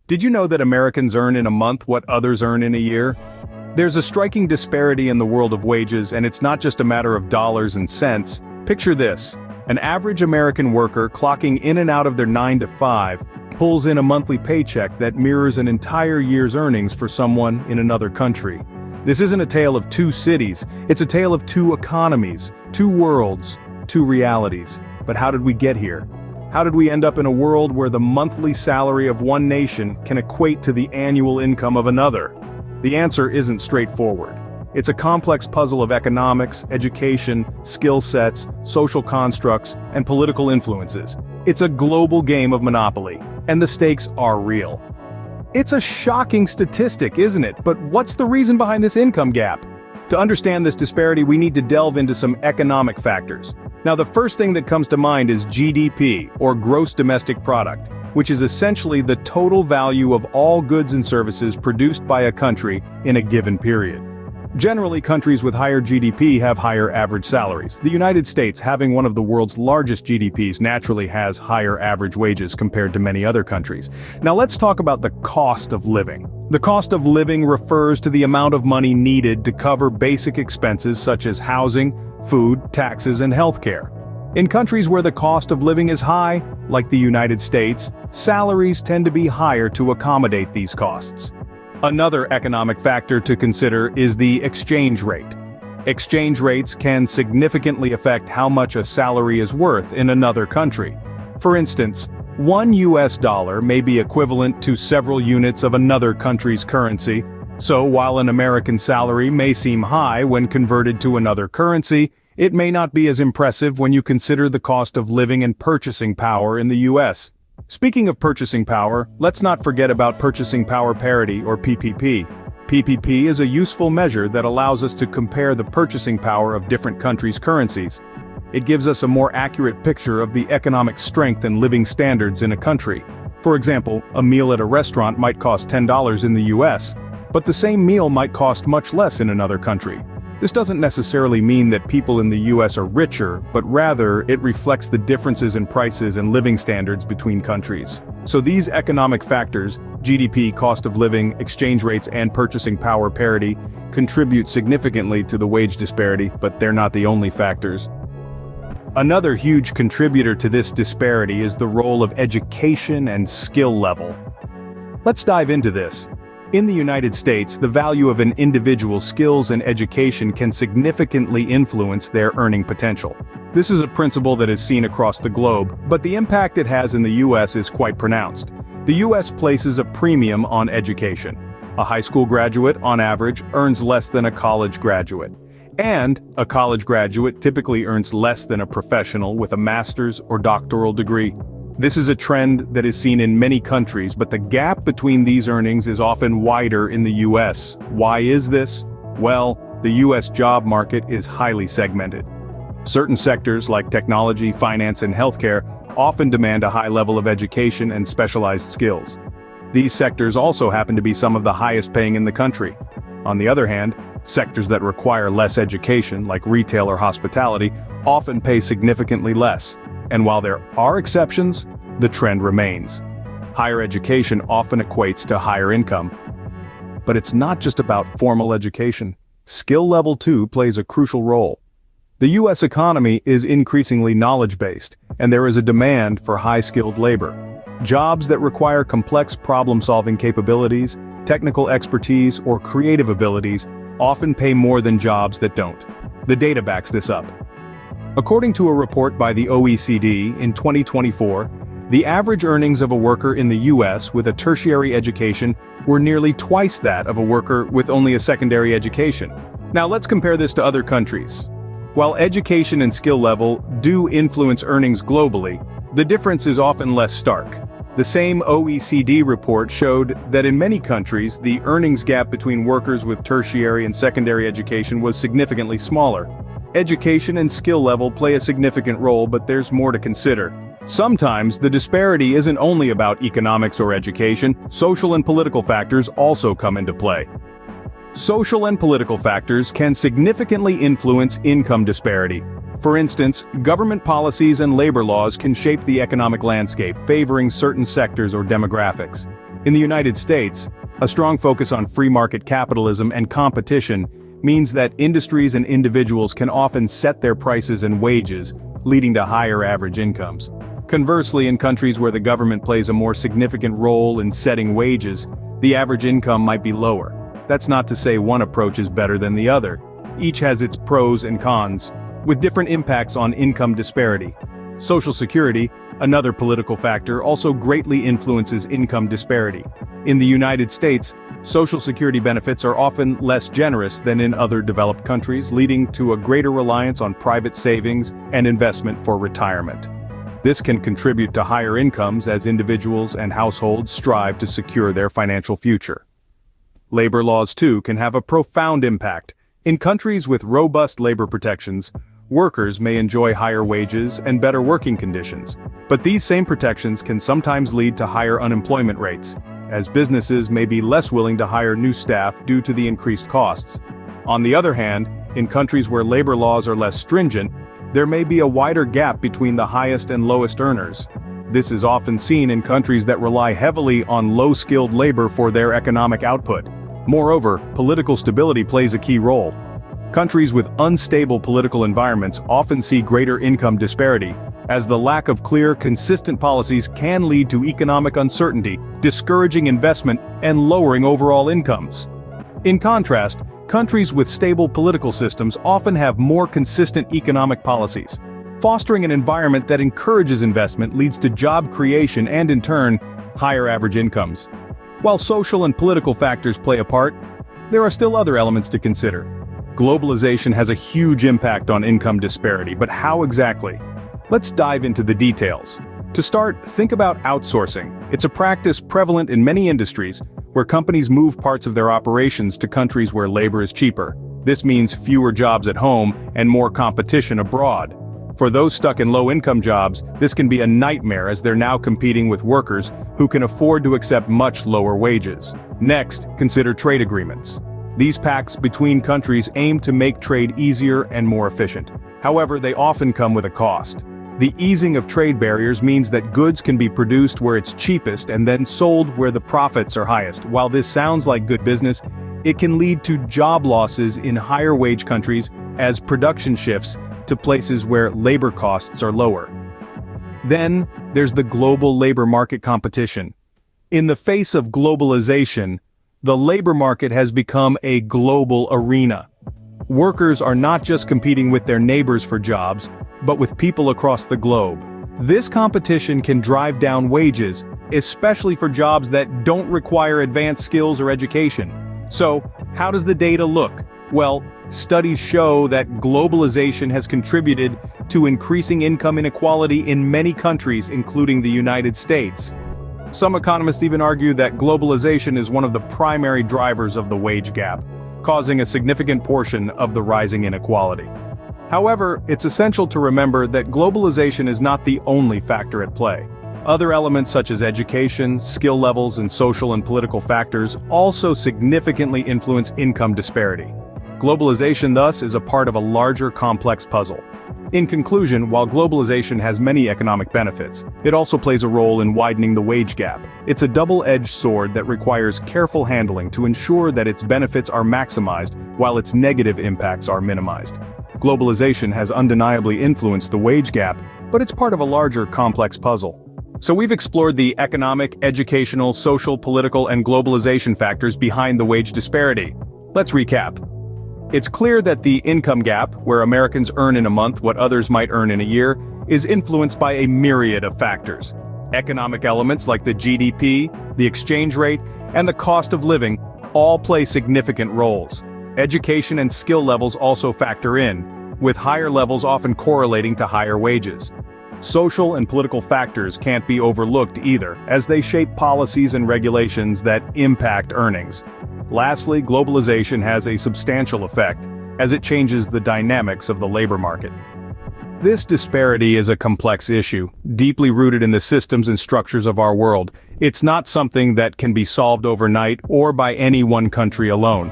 Did you know that Americans earn in a month what others earn in a year? There's a striking disparity in the world of wages, and it's not just a matter of dollars and cents. Picture this. An average American worker clocking in and out of their 9 to 5 pulls in a monthly paycheck that mirrors an entire year's earnings for someone in another country. This isn't a tale of two cities, it's a tale of two economies, two worlds, two realities. But how did we get here? How did we end up in a world where the monthly salary of one nation can equate to the annual income of another? The answer isn't straightforward. It's a complex puzzle of economics, education, skill sets, social constructs, and political influences. It's a global game of monopoly, and the stakes are real. It's a shocking statistic, isn't it? But what's the reason behind this income gap? To understand this disparity, we need to delve into some economic factors. Now, the first thing that comes to mind is GDP, or Gross Domestic Product, which is essentially the total value of all goods and services produced by a country in a given period. Generally, countries with higher GDP have higher average salaries. The United States, having one of the world's largest GDPs, naturally has higher average wages compared to many other countries. Now let's talk about the cost of living. The cost of living refers to the amount of money needed to cover basic expenses such as housing, food, taxes, and healthcare. In countries where the cost of living is high, like the United States, salaries tend to be higher to accommodate these costs. Another economic factor to consider is the exchange rate. Exchange rates can significantly affect how much a salary is worth in another country. For instance, one US dollar may be equivalent to several units of another country's currency, so while an American salary may seem high when converted to another currency, it may not be as impressive when you consider the cost of living and purchasing power in the US. Speaking of purchasing power, let's not forget about purchasing power parity, or PPP. PPP is a useful measure that allows us to compare the purchasing power of different countries' currencies. It gives us a more accurate picture of the economic strength and living standards in a country. For example, a meal at a restaurant might cost $10 in the US, but the same meal might cost much less in another country. This doesn't necessarily mean that people in the US are richer, but rather it reflects the differences in prices and living standards between countries. So these economic factors, GDP, cost of living, exchange rates, and purchasing power parity, contribute significantly to the wage disparity, but they're not the only factors. Another huge contributor to this disparity is the role of education and skill level. Let's dive into this. In the United States, the value of an individual's skills and education can significantly influence their earning potential. This is a principle that is seen across the globe, but the impact it has in the US is quite pronounced. The US places a premium on education. A high school graduate, on average, earns less than a college graduate. And a college graduate typically earns less than a professional with a master's or doctoral degree. This is a trend that is seen in many countries, but the gap between these earnings is often wider in the US. Why is this? Well, the US job market is highly segmented. Certain sectors like technology, finance, and healthcare often demand a high level of education and specialized skills. These sectors also happen to be some of the highest paying in the country. On the other hand, sectors that require less education, like retail or hospitality, often pay significantly less. And while there are exceptions, the trend remains. Higher education often equates to higher income. But it's not just about formal education. Skill level too plays a crucial role. The US economy is increasingly knowledge-based, and there is a demand for high-skilled labor. Jobs that require complex problem-solving capabilities, technical expertise, or creative abilities often pay more than jobs that don't. The data backs this up. According to a report by the OECD in 2024, the average earnings of a worker in the US with a tertiary education were nearly twice that of a worker with only a secondary education. Now let's compare this to other countries. While education and skill level do influence earnings globally, the difference is often less stark. The same OECD report showed that in many countries, the earnings gap between workers with tertiary and secondary education was significantly smaller. Education and skill level play a significant role, but there's more to consider. Sometimes the disparity isn't only about economics or education, social and political factors also come into play. Social and political factors can significantly influence income disparity. For instance, government policies and labor laws can shape the economic landscape, favoring certain sectors or demographics. In the United States, a strong focus on free market capitalism and competition means that industries and individuals can often set their prices and wages, leading to higher average incomes. Conversely, in countries where the government plays a more significant role in setting wages, the average income might be lower. That's not to say one approach is better than the other. Each has its pros and cons, with different impacts on income disparity. Social Security, another political factor, also greatly influences income disparity. In the United States, Social Security benefits are often less generous than in other developed countries, leading to a greater reliance on private savings and investment for retirement. This can contribute to higher incomes as individuals and households strive to secure their financial future. Labor laws, too, can have a profound impact. In countries with robust labor protections, workers may enjoy higher wages and better working conditions. But these same protections can sometimes lead to higher unemployment rates, as businesses may be less willing to hire new staff due to the increased costs. On the other hand, in countries where labor laws are less stringent, there may be a wider gap between the highest and lowest earners. This is often seen in countries that rely heavily on low-skilled labor for their economic output. Moreover, political stability plays a key role. Countries with unstable political environments often see greater income disparity, as the lack of clear, consistent policies can lead to economic uncertainty, discouraging investment, and lowering overall incomes. In contrast, countries with stable political systems often have more consistent economic policies. Fostering an environment that encourages investment leads to job creation and, in turn, higher average incomes. While social and political factors play a part, there are still other elements to consider. Globalization has a huge impact on income disparity, but how exactly? Let's dive into the details. To start, think about outsourcing. It's a practice prevalent in many industries, where companies move parts of their operations to countries where labor is cheaper. This means fewer jobs at home and more competition abroad. For those stuck in low-income jobs, this can be a nightmare as they're now competing with workers who can afford to accept much lower wages. Next, consider trade agreements. These pacts between countries aim to make trade easier and more efficient. However, they often come with a cost. The easing of trade barriers means that goods can be produced where it's cheapest and then sold where the profits are highest. While this sounds like good business, it can lead to job losses in higher wage countries as production shifts to places where labor costs are lower. Then, there's the global labor market competition. In the face of globalization, the labor market has become a global arena. Workers are not just competing with their neighbors for jobs, but with people across the globe. This competition can drive down wages, especially for jobs that don't require advanced skills or education. So, how does the data look? Well, studies show that globalization has contributed to increasing income inequality in many countries, including the United States. Some economists even argue that globalization is one of the primary drivers of the wage gap, causing a significant portion of the rising inequality. However, it's essential to remember that globalization is not the only factor at play. Other elements such as education, skill levels, and social and political factors also significantly influence income disparity. Globalization, thus, is a part of a larger complex puzzle. In conclusion, while globalization has many economic benefits, it also plays a role in widening the wage gap. It's a double-edged sword that requires careful handling to ensure that its benefits are maximized while its negative impacts are minimized. Globalization has undeniably influenced the wage gap, but it's part of a larger complex puzzle. So we've explored the economic, educational, social, political, and globalization factors behind the wage disparity. Let's recap. It's clear that the income gap, where Americans earn in a month what others might earn in a year, is influenced by a myriad of factors. Economic elements like the GDP, the exchange rate, and the cost of living all play significant roles. Education and skill levels also factor in, with higher levels often correlating to higher wages. Social and political factors can't be overlooked either, as they shape policies and regulations that impact earnings. Lastly, globalization has a substantial effect, as it changes the dynamics of the labor market. This disparity is a complex issue, deeply rooted in the systems and structures of our world. It's not something that can be solved overnight or by any one country alone.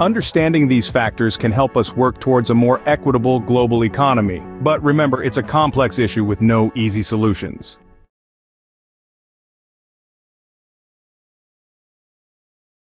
Understanding these factors can help us work towards a more equitable global economy, but remember, it's a complex issue with no easy solutions.